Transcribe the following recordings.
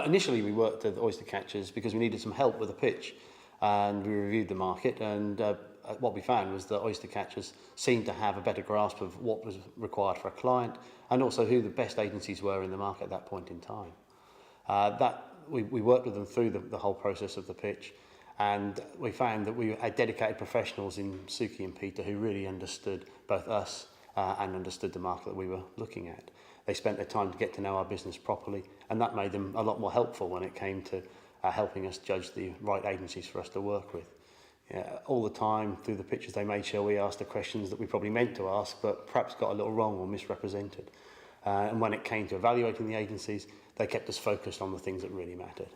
Initially we worked at the Oystercatchers because we needed some help with a pitch, and we reviewed the market, and what we found was that Oystercatchers seemed to have a better grasp of what was required for a client, and also who the best agencies were in the market at that point in time. We worked with them through the whole process of the pitch, and we found that we had dedicated professionals in Suki and Peter who really understood both us and understood the market that we were looking at. They spent their time to get to know our business properly, and that made them a lot more helpful when it came to helping us judge the right agencies for us to work with. All the time through the pitches, they made sure we asked the questions that we probably meant to ask, but perhaps got a little wrong or misrepresented. And when it came to evaluating the agencies, they kept us focused on the things that really mattered.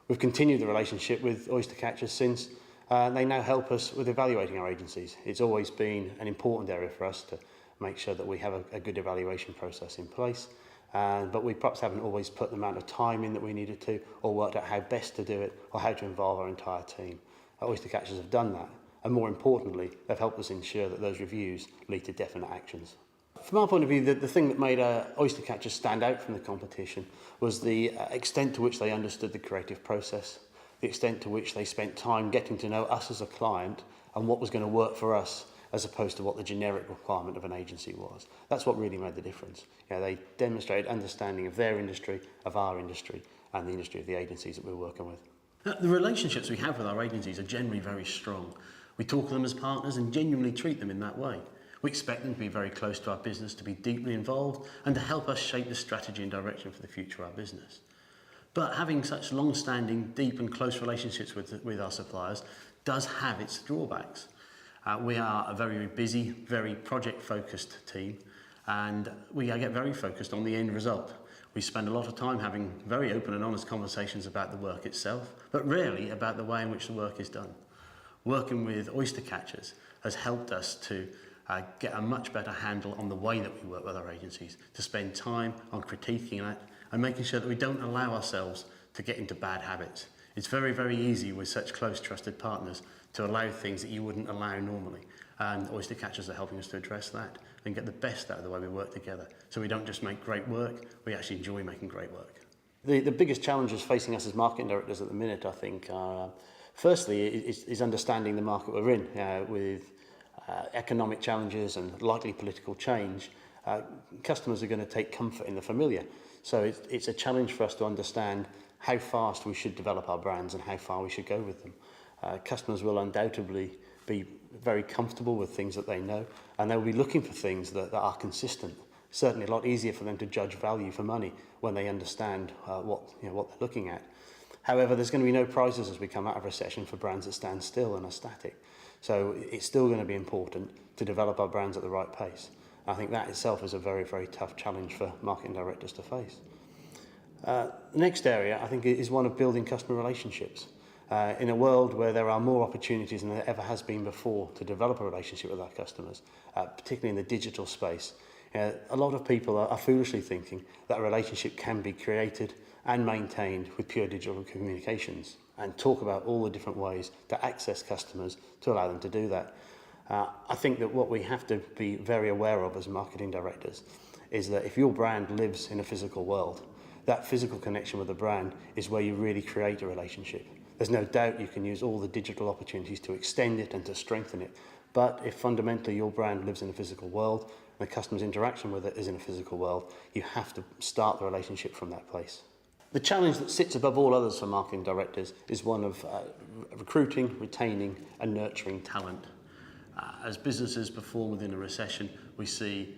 We've continued the relationship with Oystercatchers since. They now help us with evaluating our agencies. It's always been an important area for us to make sure that we have a good evaluation process in place. But we perhaps haven't always put the amount of time in that we needed to, or worked out how best to do it, or how to involve our entire team. Oystercatchers have done that, and more importantly, they've helped us ensure that those reviews lead to definite actions. From our point of view, the thing that made Oystercatchers stand out from the competition was the extent to which they understood the creative process, the extent to which they spent time getting to know us as a client and what was going to work for us, as opposed to what the generic requirement of an agency was. That's what really made the difference. They demonstrated understanding of their industry, of our industry, and the industry of the agencies that we're working with. The relationships we have with our agencies are generally very strong. We talk to them as partners and genuinely treat them in that way. We expect them to be very close to our business, to be deeply involved, and to help us shape the strategy and direction for the future of our business. But having such long-standing, deep and close relationships with our suppliers does have its drawbacks. We are a very busy, very project-focused team, and we get very focused on the end result. We spend a lot of time having very open and honest conversations about the work itself, but rarely about the way in which the work is done. Working with Oystercatchers has helped us to get a much better handle on the way that we work with our agencies, to spend time on critiquing that and making sure that we don't allow ourselves to get into bad habits. It's very, very easy with such close, trusted partners to allow things that you wouldn't allow normally. And Oystercatchers are helping us to address that and get the best out of the way we work together. So we don't just make great work, we actually enjoy making great work. The biggest challenges facing us as marketing directors at the minute, I think, firstly, is understanding the market we're in. With economic challenges and likely political change, customers are going to take comfort in the familiar. So it's a challenge for us to understand how fast we should develop our brands and how far we should go with them. Customers will undoubtedly be very comfortable with things that they know, and they'll be looking for things that are consistent. Certainly a lot easier for them to judge value for money when they understand what they're looking at. However, there's going to be no prizes as we come out of recession for brands that stand still and are static. So it's still going to be important to develop our brands at the right pace. I think that itself is a very, very tough challenge for marketing directors to face. The next area, I think, is one of building customer relationships. In a world where there are more opportunities than there ever has been before to develop a relationship with our customers, particularly in the digital space, a lot of people are foolishly thinking that a relationship can be created and maintained with pure digital communications, and talk about all the different ways to access customers to allow them to do that. I think that what we have to be very aware of as marketing directors is that if your brand lives in a physical world, that physical connection with the brand is where you really create a relationship. There's no doubt you can use all the digital opportunities to extend it and to strengthen it. But if fundamentally your brand lives in a physical world and the customer's interaction with it is in a physical world, you have to start the relationship from that place. The challenge that sits above all others for marketing directors is one of recruiting, retaining and nurturing talent. As businesses perform within a recession, we see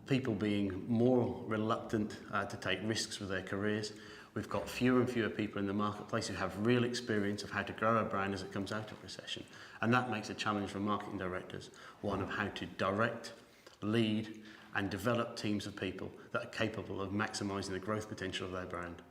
people being more reluctant to take risks with their careers. We've got fewer and fewer people in the marketplace who have real experience of how to grow a brand as it comes out of recession. And that makes a challenge for marketing directors, one of how to direct, lead and develop teams of people that are capable of maximising the growth potential of their brand.